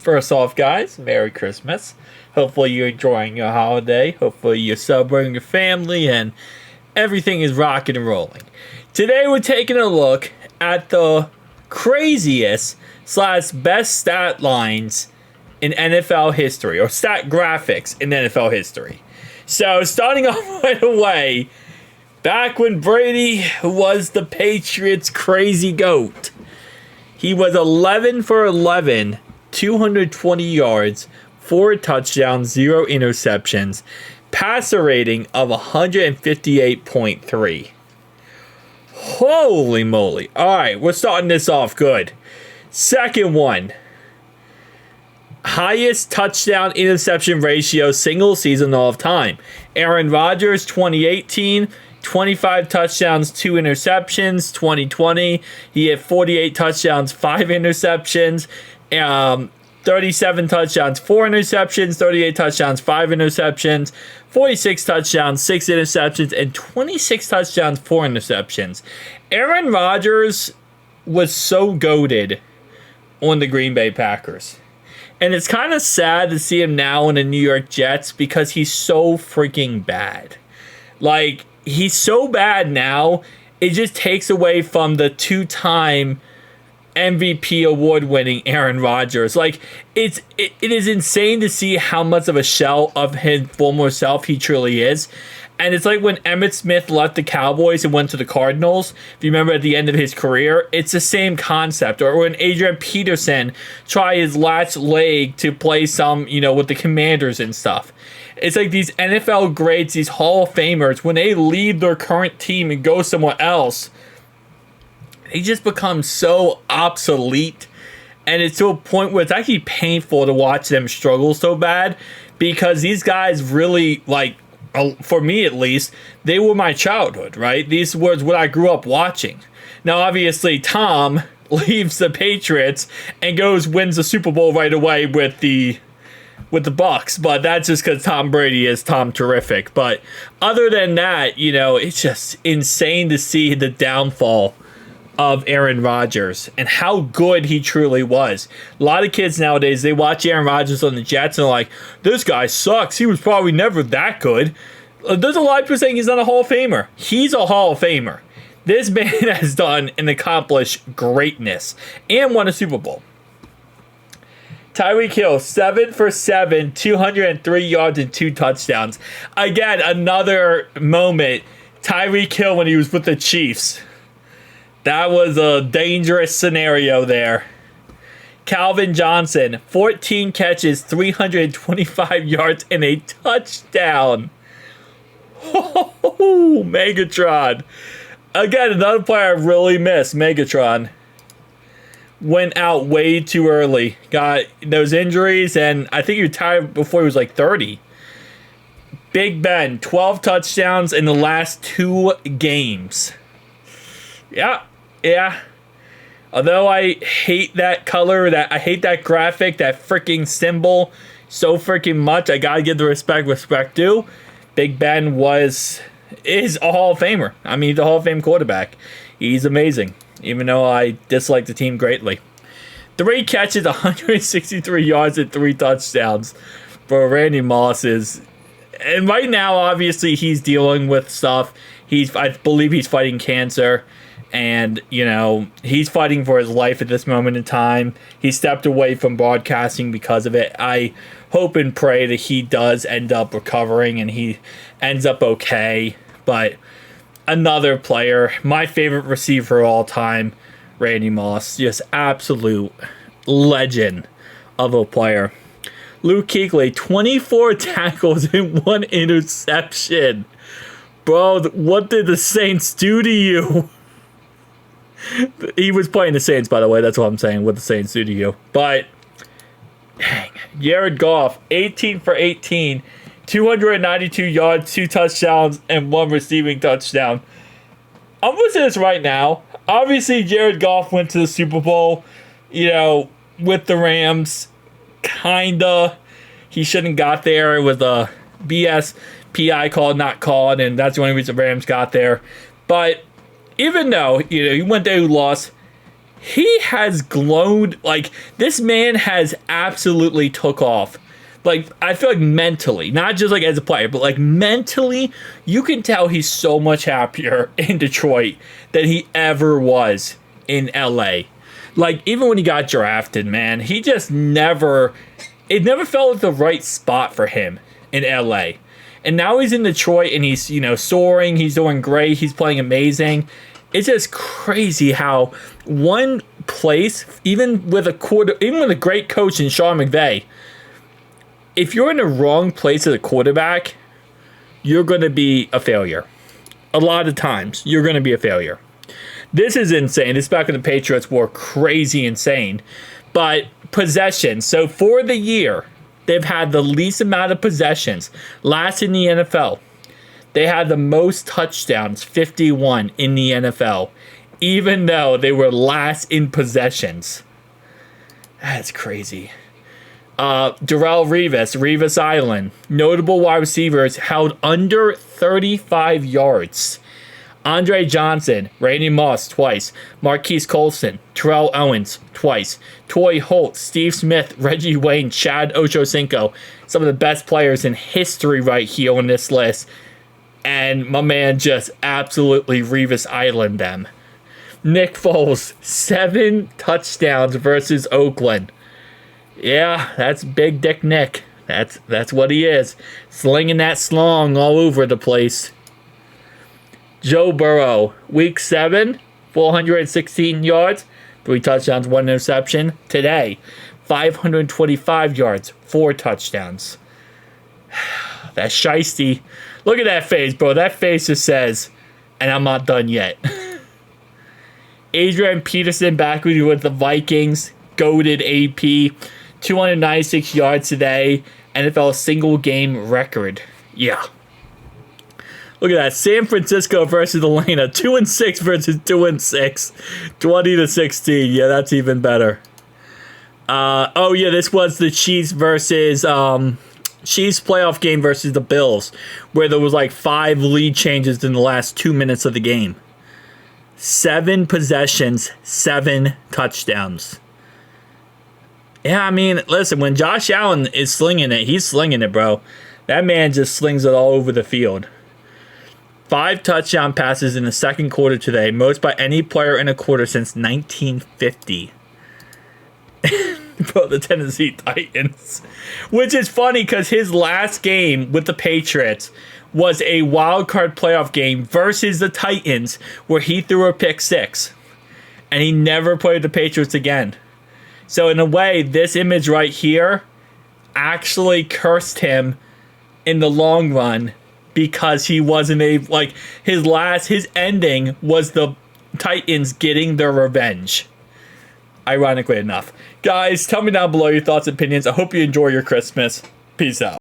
First off, guys, Merry Christmas. Hopefully you're enjoying your holiday. Hopefully you're celebrating your family and everything is rocking and rolling. Today we're taking a look at the craziest / best stat lines in NFL history, or stat graphics in NFL history. So starting off right away, back when Brady was the Patriots' crazy GOAT, he was 11 for 11, 220 yards, 4 touchdowns, 0 interceptions, passer rating of 158.3. Holy moly. All right, we're starting this off good. Second one, highest touchdown interception ratio single season all of time. Aaron Rodgers, 2018, 25 touchdowns, 2 interceptions. 2020, he had 48 touchdowns, 5 interceptions. 37 touchdowns, 4 interceptions, 38 touchdowns, 5 interceptions, 46 touchdowns, 6 interceptions, and 26 touchdowns, 4 interceptions. Aaron Rodgers was so goated on the Green Bay Packers. And it's kind of sad to see him now in the New York Jets because he's so freaking bad. Like, he's so bad now, it just takes away from the 2-time MVP award-winning Aaron Rodgers. Like, it is insane to see how much of a shell of his former self he truly is. And it's like when Emmitt Smith left the Cowboys and went to the Cardinals. If you remember at the end of his career, it's the same concept. Or when Adrian Peterson tried his last leg to play some, with the Commanders and stuff. It's like these NFL greats, these Hall of Famers, when they leave their current team and go somewhere else, they just become so obsolete, and it's to a point where it's actually painful to watch them struggle so bad, because these guys really, like, for me at least, they were my childhood, right? These were what I grew up watching. Now, obviously, Tom leaves the Patriots and wins the Super Bowl right away with the Bucks, but that's just because Tom Brady is Tom Terrific. But other than that, it's just insane to see the downfall of Aaron Rodgers and how good he truly was. A lot of kids nowadays, they watch Aaron Rodgers on the Jets and are like, this guy sucks. He was probably never that good. There's a lot of people saying he's not a Hall of Famer. He's a Hall of Famer. This man has done and accomplished greatness and won a Super Bowl. Tyreek Hill, 7 for 7, 203 yards and 2 touchdowns. Again, another moment. Tyreek Hill when he was with the Chiefs. That was a dangerous scenario there. Calvin Johnson, 14 catches, 325 yards, and a touchdown. Oh, Megatron. Again, another player I really miss, Megatron. Went out way too early. Got those injuries, and I think he retired before he was like 30. Big Ben, 12 touchdowns in the last 2 games. Yeah. Although I hate that color, I hate that graphic, that freaking symbol so freaking much, I gotta give the respect due. Big Ben is a Hall of Famer. I mean, he's a Hall of Fame quarterback. He's amazing, even though I dislike the team greatly. 3 catches, 163 yards, and 3 touchdowns for Randy Moss and right now, obviously, he's dealing with stuff. I believe he's fighting cancer. And, he's fighting for his life at this moment in time. He stepped away from broadcasting because of it. I hope and pray that he does end up recovering and he ends up okay. But another player, my favorite receiver of all time, Randy Moss. Just absolute legend of a player. Luke Kuechly, 24 tackles and 1 interception. Bro, what did the Saints do to you? He was playing the Saints, by the way. That's what I'm saying, what the Saints do to you. But, dang. Jared Goff, 18 for 18, 292 yards, 2 touchdowns, and 1 receiving touchdown. I'm going to say this right now. Obviously, Jared Goff went to the Super Bowl, with the Rams. Kinda. He shouldn't got there. It was a BS PI call, not called, and that's the only reason the Rams got there. But even though, he went there, who lost, he has glowed. Like, this man has absolutely took off. Like, I feel like mentally, not just like as a player, but like mentally, you can tell he's so much happier in Detroit than he ever was in LA. Like, even when he got drafted, man, he just never, it never felt like the right spot for him in LA. And now he's in Detroit and he's, soaring, he's doing great, he's playing amazing. It's just crazy how one place, even with a great coach in Sean McVay, if you're in the wrong place as a quarterback, you're going to be a failure. A lot of times, you're going to be a failure. This is insane. This back when the Patriots were crazy insane. But possessions. So for the year, they've had the least amount of possessions. Last in the NFL. They had the most touchdowns, 51 in the NFL, even though they were last in possessions. That's crazy. Darrelle Revis Island. Notable wide receivers held under 35 yards. Andre Johnson, Randy Moss twice. Marquise Colson, Terrell Owens twice. Torrey Holt, Steve Smith, Reggie Wayne, Chad Ochocinco. Some of the best players in history right here on this list. And my man just absolutely Revis Island them. Nick Foles, 7 touchdowns versus Oakland. Yeah, that's Big Dick Nick. That's what he is. Slinging that slong all over the place. Joe Burrow, week 7, 416 yards, 3 touchdowns, 1 interception. Today, 525 yards, 4 touchdowns. That's shiesty. Look at that face, bro. That face just says, and I'm not done yet. Adrian Peterson back with you with the Vikings. Goated AP. 296 yards today. NFL single game record. Yeah. Look at that. San Francisco versus Atlanta. 2-6 versus 2-6. 20-16. Yeah, that's even better. Oh, yeah, this was the Chiefs versus... Chiefs playoff game versus the Bills, where there was like 5 lead changes in the last 2 minutes of the game. 7 possessions, 7 touchdowns. Yeah, I mean, listen, when Josh Allen is slinging it, he's slinging it, bro. That man just slings it all over the field. 5 touchdown passes in the second quarter today, most by any player in a quarter since 1950. Bro, the Tennessee Titans. Which is funny because his last game with the Patriots was a wild card playoff game versus the Titans where he threw a pick 6. And he never played the Patriots again. So in a way, this image right here actually cursed him in the long run because he wasn't his ending was the Titans getting their revenge. Ironically enough. Guys, tell me down below your thoughts and opinions. I hope you enjoy your Christmas. Peace out.